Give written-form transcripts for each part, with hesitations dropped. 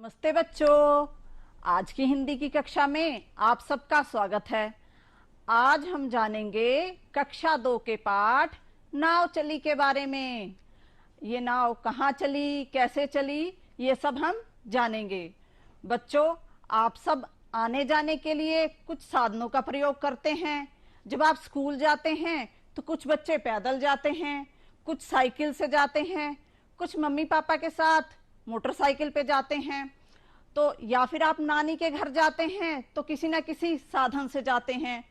नमस्ते बच्चों। आज की हिंदी की कक्षा में आप सबका स्वागत है। आज हम जानेंगे कक्षा 2 के पाठ नाव चली के बारे में। ये नाव कहाँ चली, कैसे चली, ये सब हम जानेंगे। बच्चों, आप सब आने जाने के लिए कुछ साधनों का प्रयोग करते हैं। जब आप स्कूल जाते हैं तो कुछ बच्चे पैदल जाते हैं, कुछ साइकिल से जाते हैं, कुछ मम्मी पापा के साथ मोटरसाइकिल पे जाते हैं, तो या फिर आप नानी के घर जाते हैं तो किसी न किसी साधन से जाते हैं।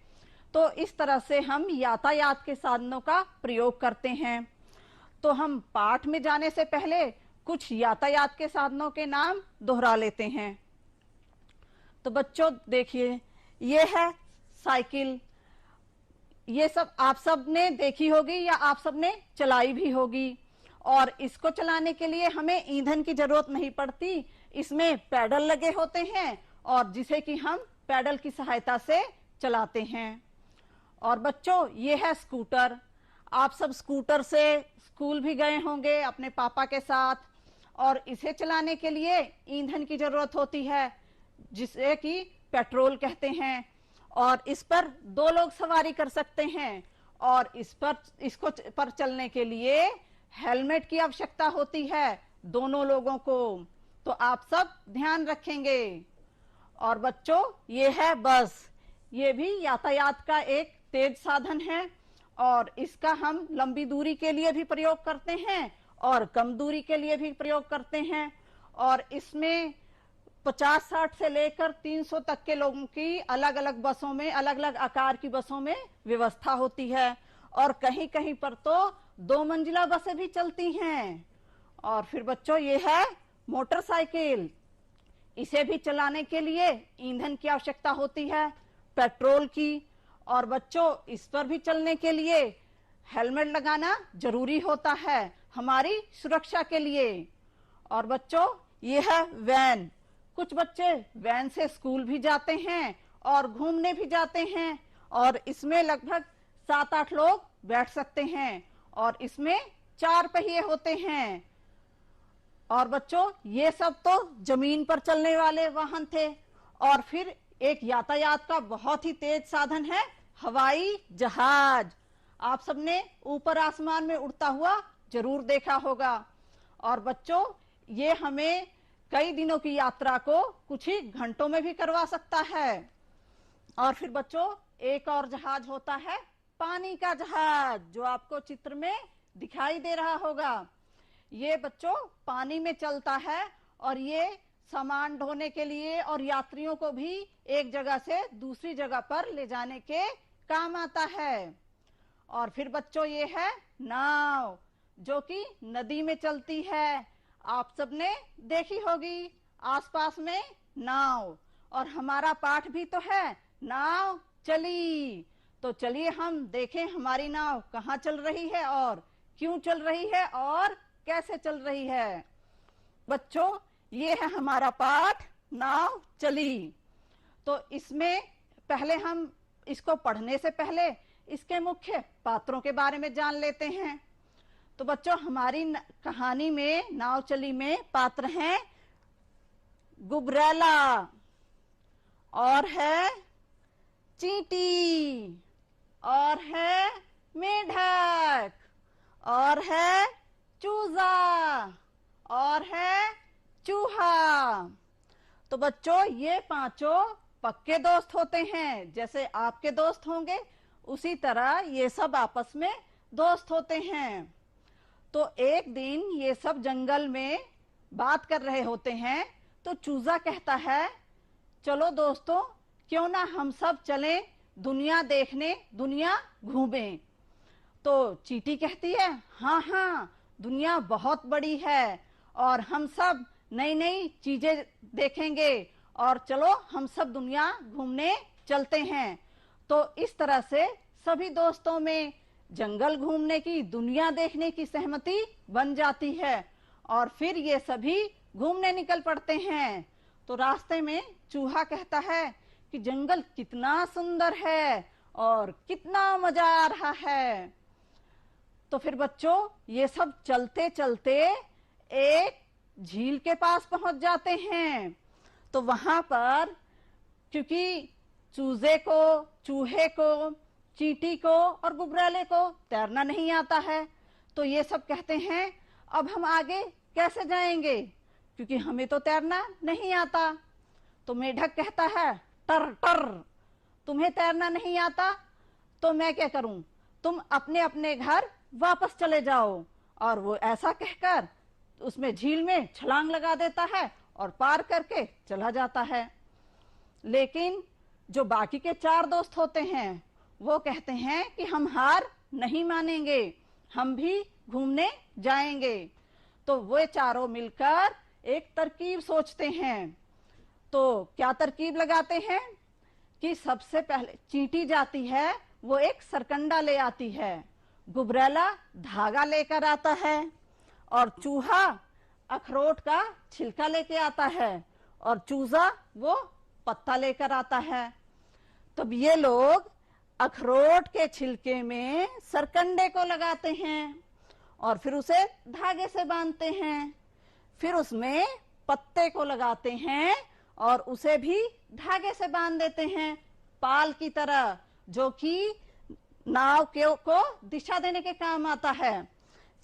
तो इस तरह से हम यातायात के साधनों का प्रयोग करते हैं। तो हम पाठ में जाने से पहले कुछ यातायात के साधनों के नाम दोहरा लेते हैं। तो बच्चों देखिए, ये है साइकिल। ये सब आप सब ने देखी होगी या आप सब ने चलाई भी होगी, और इसको चलाने के लिए हमें ईंधन की जरूरत नहीं पड़ती। इसमें पैडल लगे होते हैं और जिसे कि हम पैडल की सहायता से चलाते हैं। और बच्चों, ये है स्कूटर। आप सब स्कूटर से स्कूल भी गए होंगे अपने पापा के साथ, और इसे चलाने के लिए ईंधन की जरूरत होती है, जिसे कि पेट्रोल कहते हैं। और इस पर 2 लोग सवारी कर सकते हैं, और इसको पर चलने के लिए हेलमेट की आवश्यकता होती है दोनों लोगों को। तो आप सब ध्यान रखेंगे। और बच्चों, ये है बस। ये भी यातायात का एक तेज साधन है, और इसका हम लंबी दूरी के लिए भी प्रयोग करते हैं और कम दूरी के लिए भी प्रयोग करते हैं। और इसमें 50-60 से लेकर 300 तक के लोगों की अलग अलग बसों में, अलग अलग आकार की बसों में व्यवस्था होती है। और कहीं कहीं पर तो 2 मंजिला बसें भी चलती हैं। और फिर बच्चों, ये है मोटरसाइकिल। इसे भी चलाने के लिए ईंधन की आवश्यकता होती है, पेट्रोल की। और बच्चों, इस पर भी चलने के लिए हेलमेट लगाना जरूरी होता है हमारी सुरक्षा के लिए। और बच्चों, ये है वैन। कुछ बच्चे वैन से स्कूल भी जाते हैं और घूमने भी जाते हैं, और इसमें लगभग 7-8 लोग बैठ सकते हैं, और इसमें 4 पहिए होते हैं। और बच्चों, ये सब तो जमीन पर चलने वाले वाहन थे। और फिर एक यातायात का बहुत ही तेज साधन है हवाई जहाज। आप सबने ऊपर आसमान में उड़ता हुआ जरूर देखा होगा। और बच्चों, ये हमें कई दिनों की यात्रा को कुछ ही घंटों में भी करवा सकता है। और फिर बच्चों, एक और जहाज होता है पानी का जहाज, जो आपको चित्र में दिखाई दे रहा होगा। ये बच्चों पानी में चलता है, और ये सामान ढोने के लिए और यात्रियों को भी एक जगह से दूसरी जगह पर ले जाने के काम आता है। और फिर बच्चों, ये है नाव, जो कि नदी में चलती है। आप सबने देखी होगी आसपास में नाव। और हमारा पाठ भी तो है नाव चली। तो चलिए हम देखें हमारी नाव कहाँ चल रही है, और क्यों चल रही है, और कैसे चल रही है। बच्चों, ये है हमारा पाठ नाव चली। तो इसमें पहले हम इसको पढ़ने से पहले इसके मुख्य पात्रों के बारे में जान लेते हैं। तो बच्चों, हमारी कहानी में नाव चली में पात्र हैं गुबरैला, और है चींटी, और है मेढक, और है चूजा, और है चूहा। तो बच्चों, ये 5 पक्के दोस्त होते हैं। जैसे आपके दोस्त होंगे, उसी तरह ये सब आपस में दोस्त होते हैं। तो एक दिन ये सब जंगल में बात कर रहे होते हैं। तो चूजा कहता है, चलो दोस्तों, क्यों ना हम सब चलें दुनिया देखने, दुनिया घूमें। तो चींटी कहती है, हाँ हाँ, दुनिया बहुत बड़ी है, और हम सब नई नई चीजें देखेंगे, और चलो हम सब दुनिया घूमने चलते हैं। तो इस तरह से सभी दोस्तों में जंगल घूमने की, दुनिया देखने की सहमति बन जाती है, और फिर ये सभी घूमने निकल पड़ते हैं। तो रास्ते में चूहा कहता है कि जंगल कितना सुंदर है और कितना मजा आ रहा है। तो फिर बच्चों, ये सब चलते चलते एक झील के पास पहुंच जाते हैं। तो वहां पर क्योंकि चूहे को, चींटी को और गुबरैले को तैरना नहीं आता है, तो ये सब कहते हैं अब हम आगे कैसे जाएंगे, क्योंकि हमें तो तैरना नहीं आता। तो मेढक कहता है टर टर, तुम्हें तैरना नहीं आता तो मैं क्या करूं, तुम अपने अपने घर वापस चले जाओ। और वो ऐसा कहकर उसमें झील में छलांग लगा देता है और पार करके चला जाता है। लेकिन जो बाकी के 4 दोस्त होते हैं वो कहते हैं कि हम हार नहीं मानेंगे, हम भी घूमने जाएंगे। तो वे चारों मिलकर एक तरकीब सोचते हैं। तो क्या तरकीब लगाते हैं कि सबसे पहले चींटी जाती है, वो एक सरकंडा ले आती है, गुबरैला धागा लेकर आता है और चूहा अखरोट का छिलका लेके आता है और चूजा वो पत्ता लेकर आता है। तब ये लोग अखरोट के छिलके में सरकंडे को लगाते हैं और फिर उसे धागे से बांधते हैं, फिर उसमें पत्ते को लगाते हैं और उसे भी धागे से बांध देते हैं पाल की तरह, जो कि नाव को दिशा देने के काम आता है।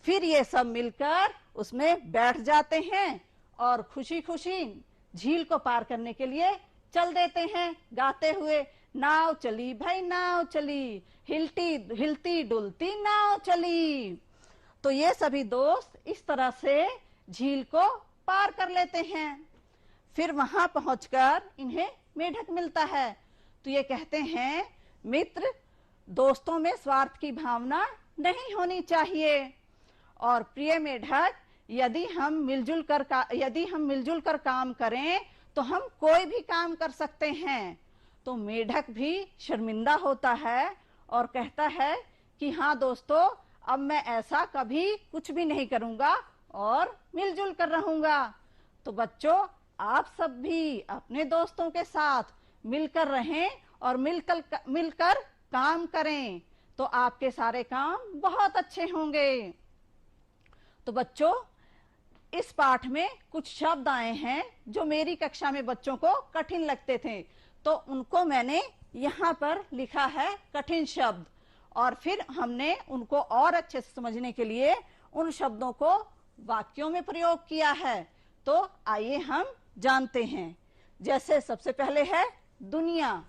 फिर ये सब मिलकर उसमें बैठ जाते हैं और खुशी खुशी झील को पार करने के लिए चल देते हैं, गाते हुए नाव चली भाई नाव चली, हिलती डुलती नाव चली। तो ये सभी दोस्त इस तरह से झील को पार कर लेते हैं। फिर वहां पहुंचकर इन्हें मेढक मिलता है। तो ये कहते हैं मित्र, दोस्तों में स्वार्थ की भावना नहीं होनी चाहिए, और प्रिय मेढक, यदि हम मिलजुल कर काम करें तो हम कोई भी काम कर सकते हैं। तो मेढक भी शर्मिंदा होता है और कहता है कि हाँ दोस्तों, अब मैं ऐसा कभी कुछ भी नहीं करूंगा और मिलजुल कर रहूंगा। तो बच्चों, आप सब भी अपने दोस्तों के साथ मिलकर रहें और मिलकर काम करें, तो आपके सारे काम बहुत अच्छे होंगे। तो बच्चों, इस पाठ में कुछ शब्द आए हैं जो मेरी कक्षा में बच्चों को कठिन लगते थे, तो उनको मैंने यहाँ पर लिखा है कठिन शब्द, और फिर हमने उनको और अच्छे से समझने के लिए उन शब्दों को वाक्यों में प्रयोग किया है। तो आइए हम जानते हैं। जैसे सबसे पहले है दुनिया।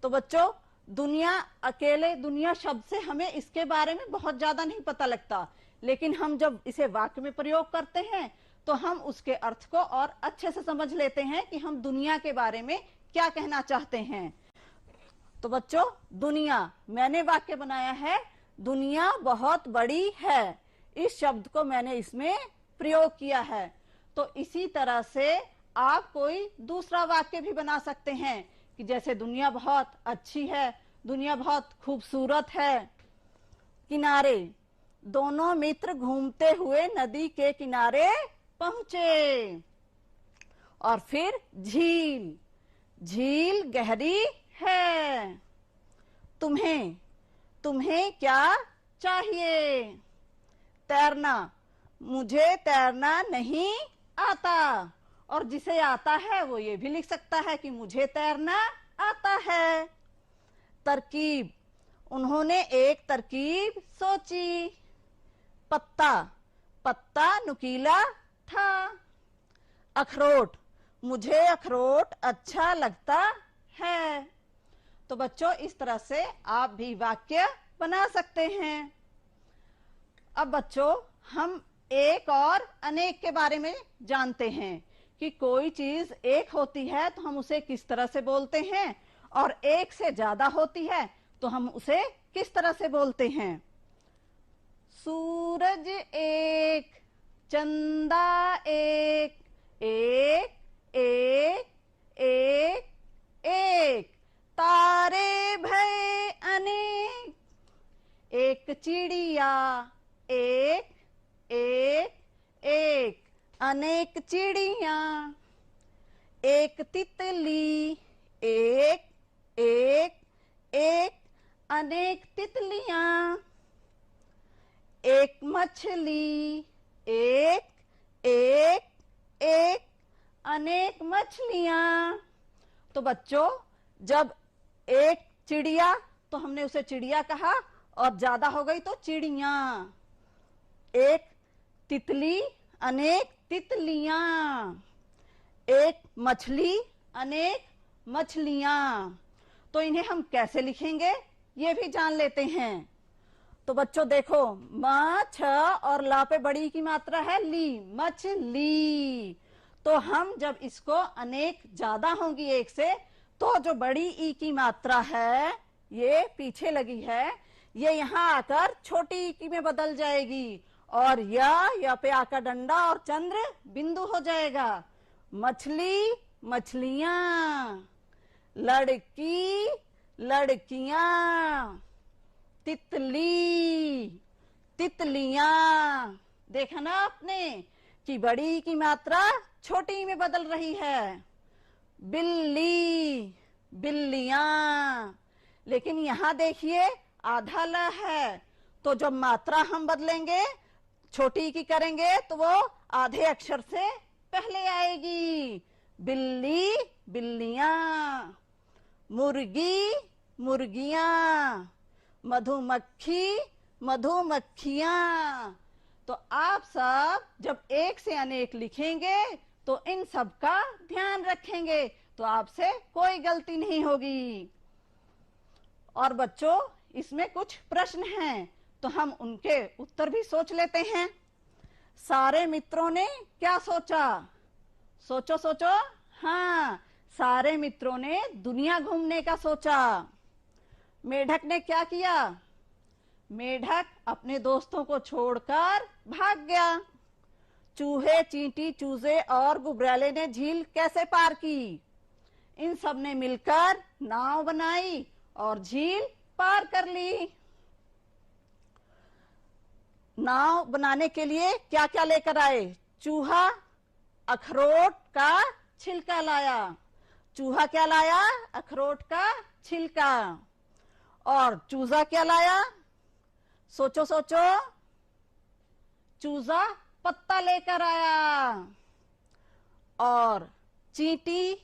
तो बच्चों, दुनिया शब्द से हमें इसके बारे में बहुत ज्यादा नहीं पता लगता, लेकिन हम जब इसे वाक्य में प्रयोग करते हैं तो हम उसके अर्थ को और अच्छे से समझ लेते हैं कि हम दुनिया के बारे में क्या कहना चाहते हैं। तो बच्चों, दुनिया, मैंने वाक्य बनाया है दुनिया बहुत बड़ी है, इस शब्द को मैंने इसमें प्रयोग किया है। तो इसी तरह से आप कोई दूसरा वाक्य भी बना सकते हैं कि जैसे दुनिया बहुत अच्छी है, दुनिया बहुत खूबसूरत है। किनारे, दोनों मित्र घूमते हुए नदी के किनारे पहुंचे। और फिर झील, झील गहरी है। तुम्हें क्या चाहिए? तैरना, मुझे तैरना नहीं आता। और जिसे आता है वो ये भी लिख सकता है कि मुझे तैरना आता है। तरकीब, उन्होंने एक तरकीब सोची। पत्ता नुकीला था। अखरोट, मुझे अखरोट अच्छा लगता है। तो बच्चों, इस तरह से आप भी वाक्य बना सकते हैं। अब बच्चों, हम एक और अनेक के बारे में जानते हैं कि कोई चीज एक होती है तो हम उसे किस तरह से बोलते हैं, और एक से ज्यादा होती है तो हम उसे किस तरह से बोलते हैं। सूरज एक, चंदा एक, एक एक एक एक, तारे भय अनेक, एक चिड़िया एक एक एक, अनेक चिड़िया, एक तितली एक एक एक, अनेक तितलियां, एक मछली एक एक एक अनेक मछलियां। तो बच्चों, जब एक चिड़िया तो हमने उसे चिड़िया कहा, और ज्यादा हो गई तो चिड़िया। एक तितली अनेक तितलियां, एक मछली अनेक मछलियां। तो इन्हें हम कैसे लिखेंगे ये भी जान लेते हैं। तो बच्चों देखो, म छ और ला पे बड़ी की मात्रा है ली, मछली। तो हम जब इसको अनेक ज्यादा होंगी एक से, तो जो बड़ी ई की मात्रा है ये पीछे लगी है, ये यहाँ आकर छोटी ई की में बदल जाएगी, और या पे आकर डंडा और चंद्र बिंदु हो जाएगा। मछली मछलियां, लड़की लड़कियां, तितली तितलियां। देखा ना आपने कि बड़ी की मात्रा छोटी में बदल रही है। बिल्ली बिल्लियां। लेकिन यहां देखिए आधा ल है, तो जब मात्रा हम बदलेंगे, छोटी की करेंगे, तो वो आधे अक्षर से पहले आएगी। बिल्ली बिल्लियां, मुर्गी मुर्गियां, मधुमक्खी मधुमक्खियां। तो आप सब जब एक से अनेक लिखेंगे तो इन सब का ध्यान रखेंगे, तो आपसे कोई गलती नहीं होगी। और बच्चों, इसमें कुछ प्रश्न हैं, तो हम उनके उत्तर भी सोच लेते हैं। सारे मित्रों ने क्या सोचा? सोचो सोचो। हाँ, सारे मित्रों ने दुनिया घूमने का सोचा। मेढक ने क्या किया? मेढक अपने दोस्तों को छोड़कर भाग गया। चूहे, चींटी, चूजे और गुबरैले ने झील कैसे पार की? इन सब ने मिलकर नाव बनाई और झील पार कर ली। नाव बनाने के लिए क्या क्या लेकर आए? चूहा अखरोट का छिलका लाया। चूहा क्या लाया? अखरोट का छिलका। और चूजा क्या लाया? सोचो सोचो। चूजा पत्ता लेकर आया। और चींटी,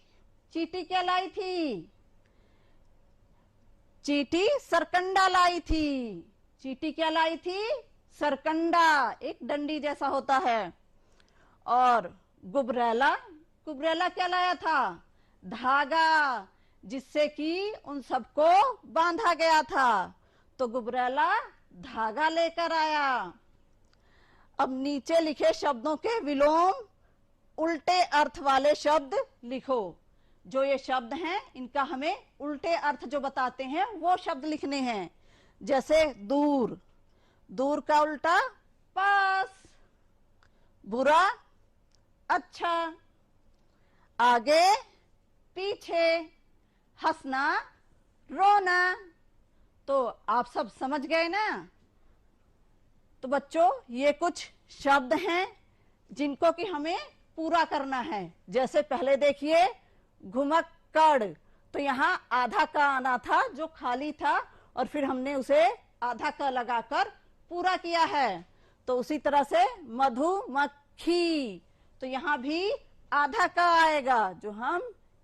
चींटी क्या लाई थी? चींटी सरकंडा लाई थी। चींटी क्या लाई थी? सरकंडा, एक डंडी जैसा होता है। और गुबरैला, गुबरैला क्या लाया था? धागा, जिससे कि उन सबको बांधा गया था। तो गुबरैला धागा लेकर आया। अब नीचे लिखे शब्दों के विलोम उल्टे अर्थ वाले शब्द लिखो। जो ये शब्द हैं, इनका हमें उल्टे अर्थ जो बताते हैं वो शब्द लिखने हैं। जैसे दूर, दूर का उल्टा पास। बुरा अच्छा। आगे पीछे। हंसना रोना। तो आप सब समझ गए ना? तो बच्चों, ये कुछ शब्द हैं जिनको कि हमें पूरा करना है। जैसे पहले देखिए घुमक्कड़, तो यहाँ आधा का आना था जो खाली था, और फिर हमने उसे आधा का लगाकर पूरा किया है। तो उसी तरह से मधुमक्खी, तो यहाँ भी आधा का आएगा जो हम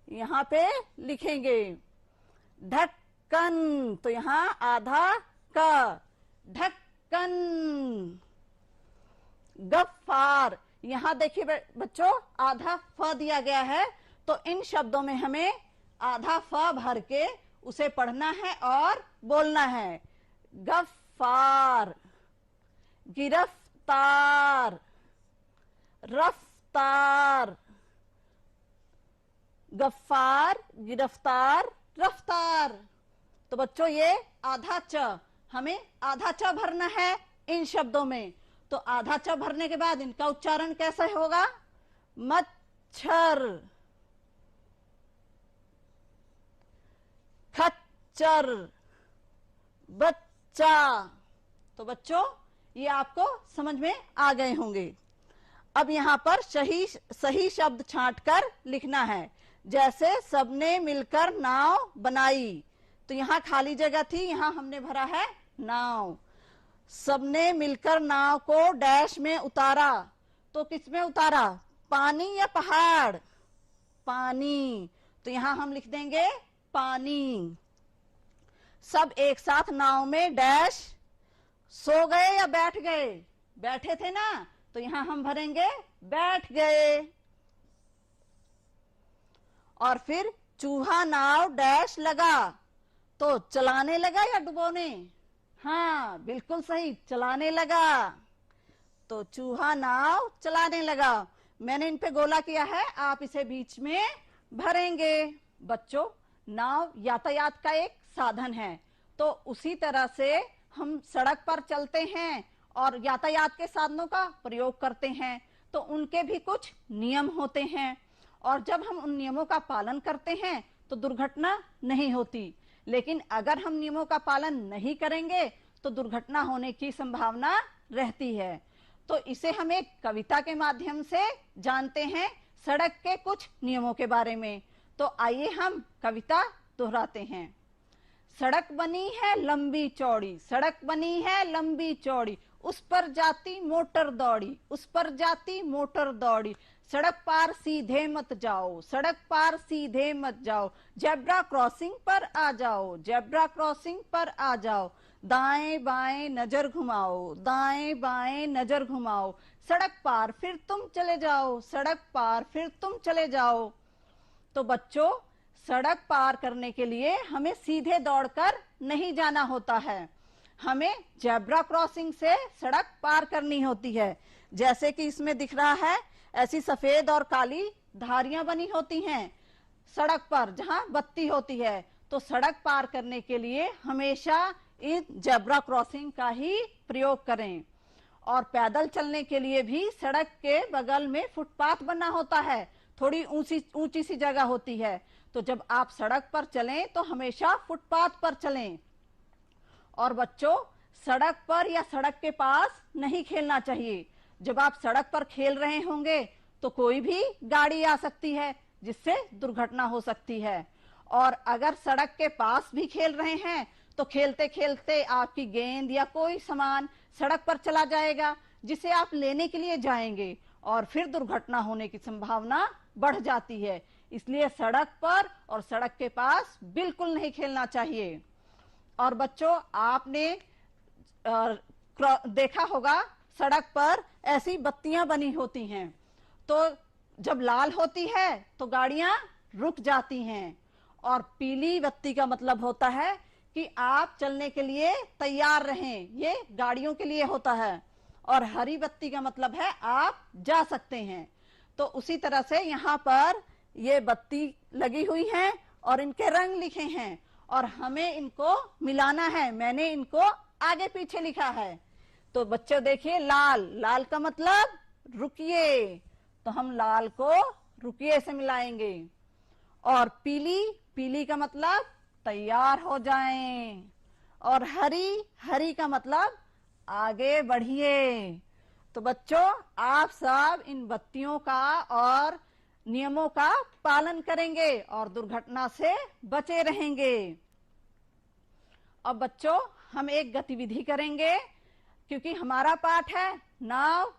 यहाँ पे लिखेंगे। ढक्कन, तो यहाँ आधा का, ढक्कन। गफ्फार, यहाँ देखिए बच्चों आधा फ दिया गया है, तो इन शब्दों में हमें आधा फ भर के उसे पढ़ना है और बोलना है। गफ्फार। गिरफ्तार, रफ्तार। गफ्फार, गिरफ्तार, रफ्तार। तो बच्चों, ये आधा च, हमें आधा च भरना है इन शब्दों में। तो आधा च भरने के बाद इनका उच्चारण कैसे होगा? मच्छर, खच्चर, बच्चा। तो बच्चों, ये आपको समझ में आ गए होंगे। अब यहाँ पर सही शब्द छांटकर लिखना है। जैसे सबने मिलकर नाव बनाई, तो यहाँ खाली जगह थी, यहाँ हमने भरा है नाव। सबने मिलकर नाव को डैश में उतारा, तो किस में उतारा? पानी या पहाड़? पानी। तो यहां हम लिख देंगे पानी। सब एक साथ नाव में डैश सो गए या बैठ गए? बैठे थे ना, तो यहां हम भरेंगे बैठ गए। और फिर चूहा नाव डैश लगा, तो चलाने लगा या डुबोने? हाँ बिल्कुल सही, चलाने लगा। तो चूहा नाव चलाने लगा। मैंने इन पे गोला किया है, आप इसे बीच में भरेंगे। बच्चों, नाव यातायात का एक साधन है, तो उसी तरह से हम सड़क पर चलते हैं और यातायात के साधनों का प्रयोग करते हैं, तो उनके भी कुछ नियम होते हैं, और जब हम उन नियमों का पालन करते हैं तो दुर्घटना नहीं होती। लेकिन अगर हम नियमों का पालन नहीं करेंगे तो दुर्घटना होने की संभावना रहती है। तो इसे हम एक कविता के माध्यम से जानते हैं, सड़क के कुछ नियमों के बारे में। तो आइए हम कविता दोहराते हैं। सड़क बनी है लंबी चौड़ी, सड़क बनी है लंबी चौड़ी, उस पर जाती मोटर दौड़ी, उस पर जाती मोटर दौड़ी, सड़क पार सीधे मत जाओ, सड़क पार सीधे मत जाओ, जेब्रा क्रॉसिंग पर आ जाओ, जेब्रा क्रॉसिंग पर आ जाओ, दाएं बाएं नजर घुमाओ, दाएं बाएं नजर घुमाओ, सड़क पार फिर तुम चले जाओ, सड़क पार फिर तुम चले जाओ। तो बच्चों, सड़क पार करने के लिए हमें सीधे दौड़कर नहीं जाना होता है, हमें जेब्रा क्रॉसिंग से सड़क पार करनी होती है। जैसे कि इसमें दिख रहा है, ऐसी सफेद और काली धारियां बनी होती हैं सड़क पर जहां बत्ती होती है। तो सड़क पार करने के लिए हमेशा इन जेब्रा क्रॉसिंग का ही प्रयोग करें। और पैदल चलने के लिए भी सड़क के बगल में फुटपाथ बना होता है, थोड़ी ऊंची सी जगह होती है। तो जब आप सड़क पर चलें तो हमेशा फुटपाथ पर चलें। और बच्चों, सड़क पर या सड़क के पास नहीं खेलना चाहिए। जब आप सड़क पर खेल रहे होंगे तो कोई भी गाड़ी आ सकती है जिससे दुर्घटना हो सकती है। और अगर सड़क के पास भी खेल रहे हैं तो खेलते खेलते आपकी गेंद या कोई सामान सड़क पर चला जाएगा, जिसे आप लेने के लिए जाएंगे और फिर दुर्घटना होने की संभावना बढ़ जाती है। इसलिए सड़क पर और सड़क के पास बिल्कुल नहीं खेलना चाहिए। और बच्चों, आपने देखा होगा सड़क पर ऐसी बत्तियां बनी होती हैं, तो जब लाल होती है तो गाड़ियां रुक जाती हैं, और पीली बत्ती का मतलब होता है कि आप चलने के लिए तैयार रहें, ये गाड़ियों के लिए होता है, और हरी बत्ती का मतलब है आप जा सकते हैं। तो उसी तरह से यहाँ पर ये बत्ती लगी हुई है और इनके रंग लिखे हैं, और हमें इनको मिलाना है। मैंने इनको आगे पीछे लिखा है। तो बच्चों देखिए, लाल, लाल का मतलब रुकिए, तो हम लाल को रुकिए से मिलाएंगे। और पीली, पीली का मतलब तैयार हो जाएं। और हरी, हरी का मतलब आगे बढ़िए। तो बच्चों, आप सब इन बत्तियों का और नियमों का पालन करेंगे और दुर्घटना से बचे रहेंगे। अब बच्चों, हम एक गतिविधि करेंगे, क्योंकि हमारा पाठ है नाव,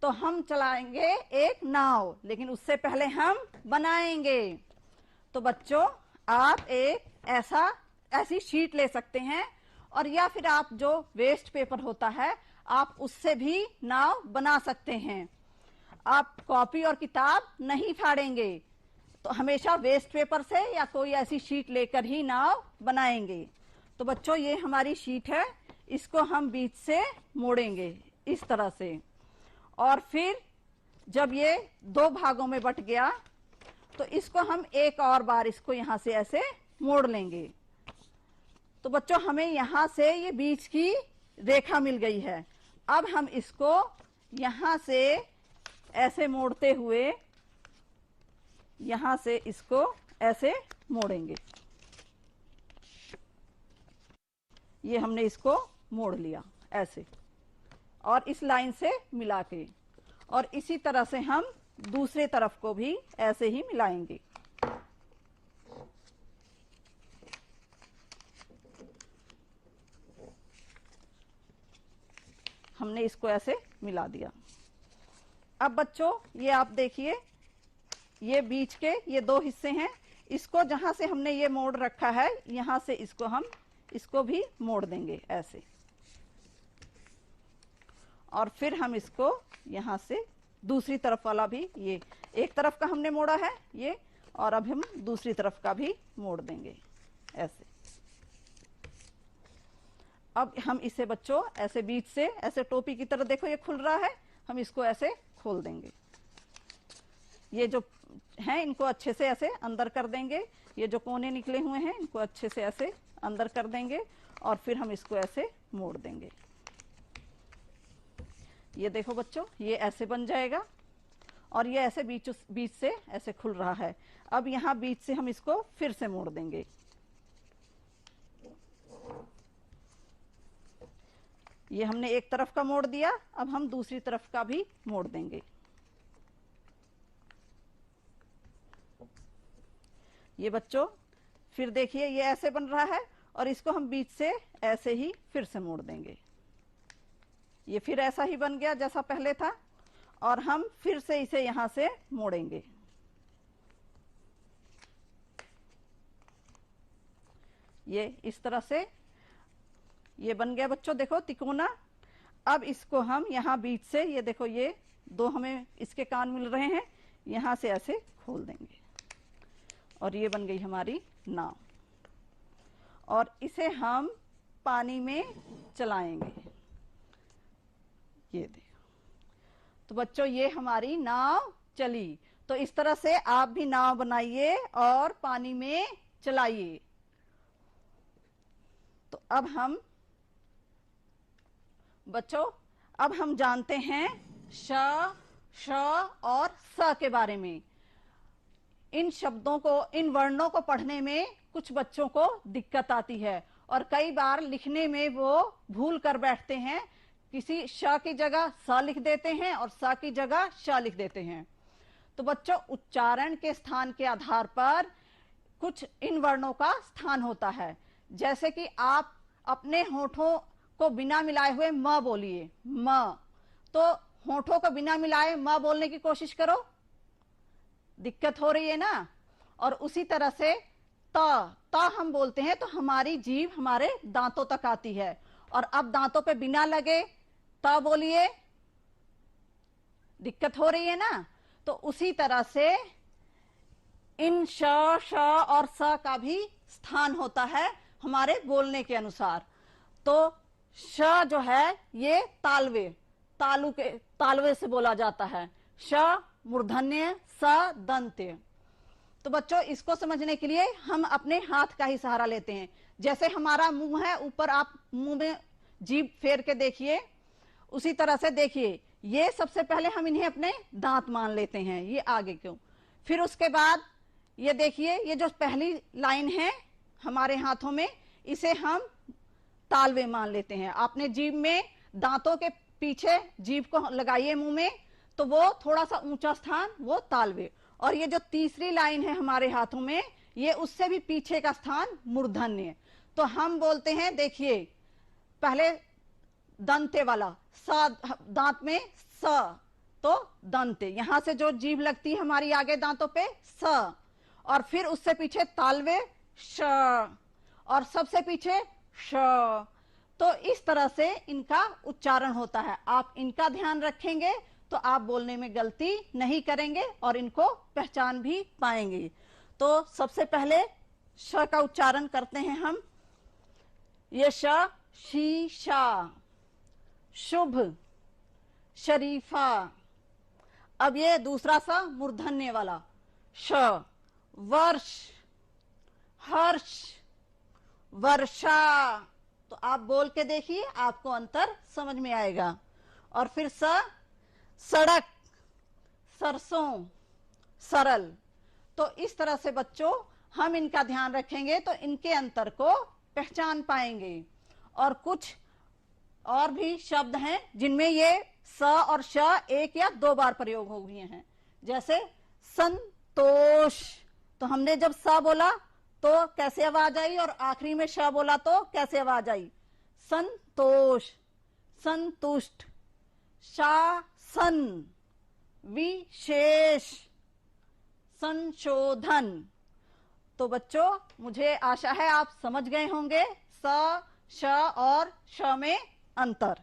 तो हम चलाएंगे एक नाव, लेकिन उससे पहले हम बनाएंगे। तो बच्चों, आप एक ऐसी शीट ले सकते हैं, और या फिर आप जो वेस्ट पेपर होता है आप उससे भी नाव बना सकते हैं। आप कॉपी और किताब नहीं फाड़ेंगे, तो हमेशा वेस्ट पेपर से या कोई ऐसी शीट लेकर ही नाव बनाएंगे। तो बच्चों, ये हमारी शीट है, इसको हम बीच से मोड़ेंगे इस तरह से, और फिर जब ये दो भागों में बट गया तो इसको हम एक और बार इसको यहां से ऐसे मोड़ लेंगे। तो बच्चों, हमें यहां से ये बीच की रेखा मिल गई है। अब हम इसको यहां से ऐसे मोड़ते हुए यहां से इसको ऐसे मोड़ेंगे। ये हमने इसको मोड़ लिया ऐसे, और इस लाइन से मिला के, और इसी तरह से हम दूसरे तरफ को भी ऐसे ही मिलाएंगे। हमने इसको ऐसे मिला दिया। अब बच्चों ये आप देखिए, ये बीच के ये दो हिस्से हैं, इसको जहां से हमने ये मोड़ रखा है यहां से इसको हम इसको भी मोड़ देंगे ऐसे, और फिर हम इसको यहां से दूसरी तरफ वाला भी, ये एक तरफ का हमने मोड़ा है ये, और अब हम दूसरी तरफ का भी मोड़ देंगे ऐसे। अब हम इसे बच्चों ऐसे बीच से ऐसे टोपी की तरह, देखो ये खुल रहा है, हम इसको ऐसे खोल देंगे, ये जो हैं इनको अच्छे से ऐसे अंदर कर देंगे, ये जो कोने निकले हुए हैं इनको अच्छे से ऐसे अंदर कर देंगे, और फिर हम इसको ऐसे मोड़ देंगे। ये देखो बच्चों ये ऐसे बन जाएगा, और ये ऐसे बीच से ऐसे खुल रहा है। अब यहाँ बीच से हम इसको फिर से मोड़ देंगे, ये हमने एक तरफ का मोड़ दिया, अब हम दूसरी तरफ का भी मोड़ देंगे। ये बच्चों फिर देखिए ये ऐसे बन रहा है, और इसको हम बीच से ऐसे ही फिर से मोड़ देंगे, ये फिर ऐसा ही बन गया जैसा पहले था, और हम फिर से इसे यहां से मोड़ेंगे। ये इस तरह से ये बन गया बच्चों, देखो तिकोना। अब इसको हम यहाँ बीच से, ये देखो ये दो हमें इसके कान मिल रहे हैं, यहां से ऐसे खोल देंगे, और ये बन गई हमारी नाव, और इसे हम पानी में चलाएंगे। ये देखो, तो बच्चों ये हमारी नाव चली। तो इस तरह से आप भी नाव बनाइए और पानी में चलाइए। तो अब हम बच्चों अब हम जानते हैं श, श और स के बारे में। इन शब्दों को, इन वर्णों को पढ़ने में कुछ बच्चों को दिक्कत आती है, और कई बार लिखने में वो भूल कर बैठते हैं, किसी श की जगह स लिख देते हैं और स की जगह श लिख देते हैं। तो बच्चों उच्चारण के स्थान के आधार पर कुछ इन वर्णों का स्थान होता है। जैसे कि आप अपने होठों को बिना मिलाए हुए म बोलिए, म, तो होठों को बिना मिलाए म बोलने की कोशिश करो, दिक्कत हो रही है ना। और उसी तरह से त हम बोलते हैं तो हमारी जीभ हमारे दांतों तक आती है, और अब दांतों पे बिना लगे त बोलिए, दिक्कत हो रही है ना। तो उसी तरह से इन श, श और स का भी स्थान होता है हमारे बोलने के अनुसार। तो श जो है ये तालवे से बोला जाता है, श मूर्धन्य, स दंत्य। तो बच्चों इसको समझने के लिए हम अपने हाथ का ही सहारा लेते हैं। जैसे हमारा मुंह है, ऊपर आप मुंह में जीभ फेर के देखिए, उसी तरह से देखिए ये सबसे पहले हम इन्हें अपने दांत मान लेते हैं, ये आगे क्यों। फिर उसके बाद ये देखिए, ये जो पहली लाइन है हमारे हाथों में, इसे हम तालवे मान लेते हैं। आपने जीभ में दांतों के पीछे जीभ को लगाइए मुंह में, तो वो थोड़ा सा ऊंचा स्थान, वो तालवे। और ये जो तीसरी लाइन है हमारे हाथों में, ये उससे भी पीछे का स्थान मूर्धन्य। तो हम बोलते हैं, देखिए पहले दंते वाला, स दांत में स, तो दंते, यहां से जो जीभ लगती है हमारी आगे दांतों पे, स, और फिर उससे पीछे तालवे श, और सबसे पीछे श। तो इस तरह से इनका उच्चारण होता है। आप इनका ध्यान रखेंगे तो आप बोलने में गलती नहीं करेंगे और इनको पहचान भी पाएंगे। तो सबसे पहले श का उच्चारण करते हैं हम। ये श, शीशा, शुभ, शरीफा। अब ये दूसरा सा मूर्धन्य वाला, श, वर्ष, हर्ष, वर्षा। तो आप बोल के देखिए, आपको अंतर समझ में आएगा। और फिर स, सड़क, सरसों, सरल। तो इस तरह से बच्चों हम इनका ध्यान रखेंगे तो इनके अंतर को पहचान पाएंगे। और कुछ और भी शब्द हैं जिनमें ये स और श एक या दो बार प्रयोग हो गए हैं। जैसे संतोष, तो हमने जब स बोला तो कैसे आवाज आई, और आखिरी में श बोला तो कैसे आवाज आई, संतोष, संतुष्ट, शासन, विशेष संशोधन। तो बच्चों, मुझे आशा है आप समझ गए होंगे स, श और श में अंतर।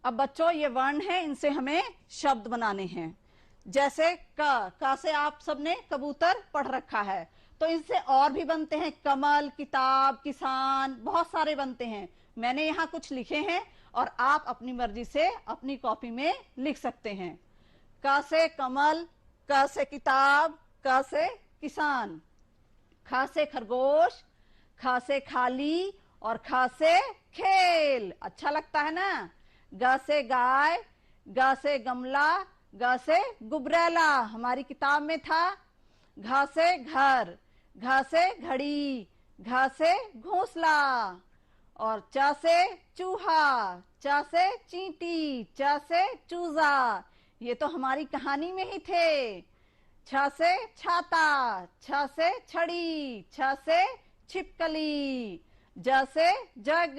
अब बच्चों, ये वर्ण हैं, इनसे हमें शब्द बनाने हैं। जैसे क से आप सबने कबूतर पढ़ रखा है, तो इनसे और भी बनते हैं, कमल, किताब, किसान, बहुत सारे बनते हैं। मैंने यहाँ कुछ लिखे हैं और आप अपनी मर्जी से अपनी कॉपी में लिख सकते हैं। क से कमल, क से किताब, क से किसान, ख से खरगोश, ख से खाली और ख से खेल। अच्छा लगता है ना। ग से गाय, ग से गमला, ग से गुबरैला, हमारी किताब में था। घ से घर, घ से घड़ी, घ से घोंसला और च से चूहा, च से चींटी, च से चूजा, ये तो हमारी कहानी में ही थे। छ से छाता, छ से छड़ी, छ से छिपकली, ज से जग,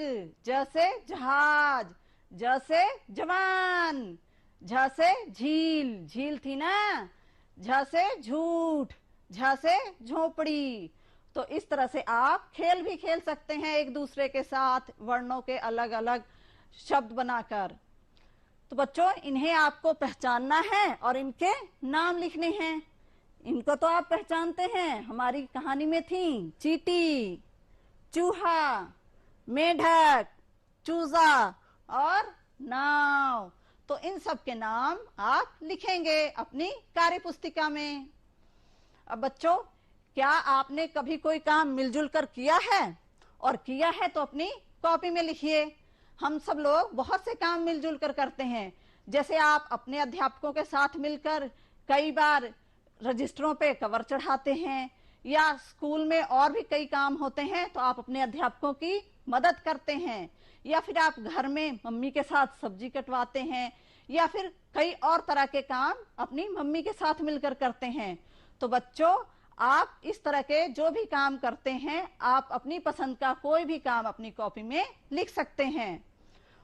ज से जहाज, ज से जवान, झ से झील, झील थी ना। झ से झूठ, झ से झोपड़ी। तो इस तरह से आप खेल भी खेल सकते हैं एक दूसरे के साथ, वर्णों के अलग अलग शब्द बनाकर। तो बच्चों, इन्हें आपको पहचानना है और इनके नाम लिखने हैं। इनको तो आप पहचानते हैं, हमारी कहानी में थी चींटी, चूहा, मेढक, चूजा और नाव। तो इन सब के नाम आप लिखेंगे अपनी कार्य पुस्तिका में। अब बच्चों, क्या आपने कभी कोई काम मिलजुल कर किया है? और किया है तो अपनी कॉपी में लिखिए। हम सब लोग बहुत से काम मिलजुल कर करते हैं। जैसे आप अपने अध्यापकों के साथ मिलकर कई बार रजिस्टरों पे कवर चढ़ाते हैं, या स्कूल में और भी कई काम होते हैं तो आप अपने अध्यापकों की मदद करते हैं, या फिर आप घर में मम्मी के साथ सब्जी कटवाते हैं, या फिर कई और तरह के काम अपनी मम्मी के साथ मिलकर करते हैं। तो बच्चों, आप इस तरह के जो भी काम करते हैं, आप अपनी पसंद का कोई भी काम अपनी कॉपी में लिख सकते हैं।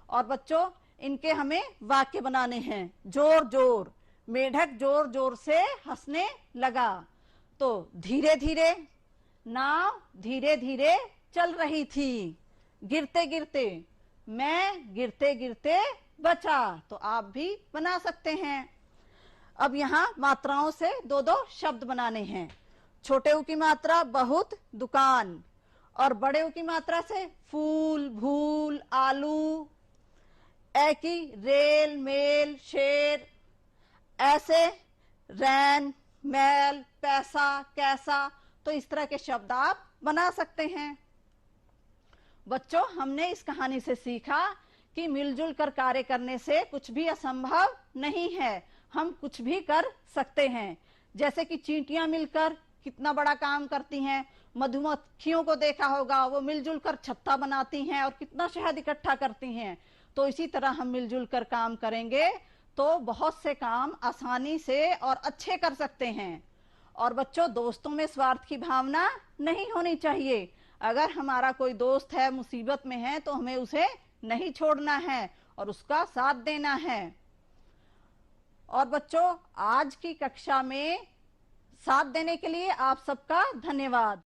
और बच्चों, इनके हमें वाक्य बनाने हैं। जोर जोर, मेढक जोर जोर से हंसने लगा। तो धीरे धीरे, नाव धीरे धीरे चल रही थी। गिरते गिरते, मैं गिरते गिरते बचा। तो आप भी बना सकते हैं। अब यहाँ मात्राओं से दो दो शब्द बनाने हैं। छोटे ऊ की मात्रा बहुत, दुकान, और बड़े ऊ की मात्रा से फूल, भूल, आलू। ए की रेल, मेल, शेर। ऐसे रैन, मैल, पैसा, कैसा। तो इस तरह के शब्द आप बना सकते हैं। बच्चों, हमने इस कहानी से सीखा कि मिलजुल कर कार्य करने से कुछ भी असंभव नहीं है, हम कुछ भी कर सकते हैं। जैसे कि चींटियां मिलकर कितना बड़ा काम करती हैं। मधुमक्खियों को देखा होगा, वो मिलजुल कर छत्ता बनाती हैं और कितना शहद इकट्ठा करती हैं। तो इसी तरह हम मिलजुल कर काम करेंगे तो बहुत से काम आसानी से और अच्छे कर सकते हैं। और बच्चों, दोस्तों में स्वार्थ की भावना नहीं होनी चाहिए। अगर हमारा कोई दोस्त है, मुसीबत में है, तो हमें उसे नहीं छोड़ना है और उसका साथ देना है। और बच्चों, आज की कक्षा में साथ देने के लिए आप सबका धन्यवाद।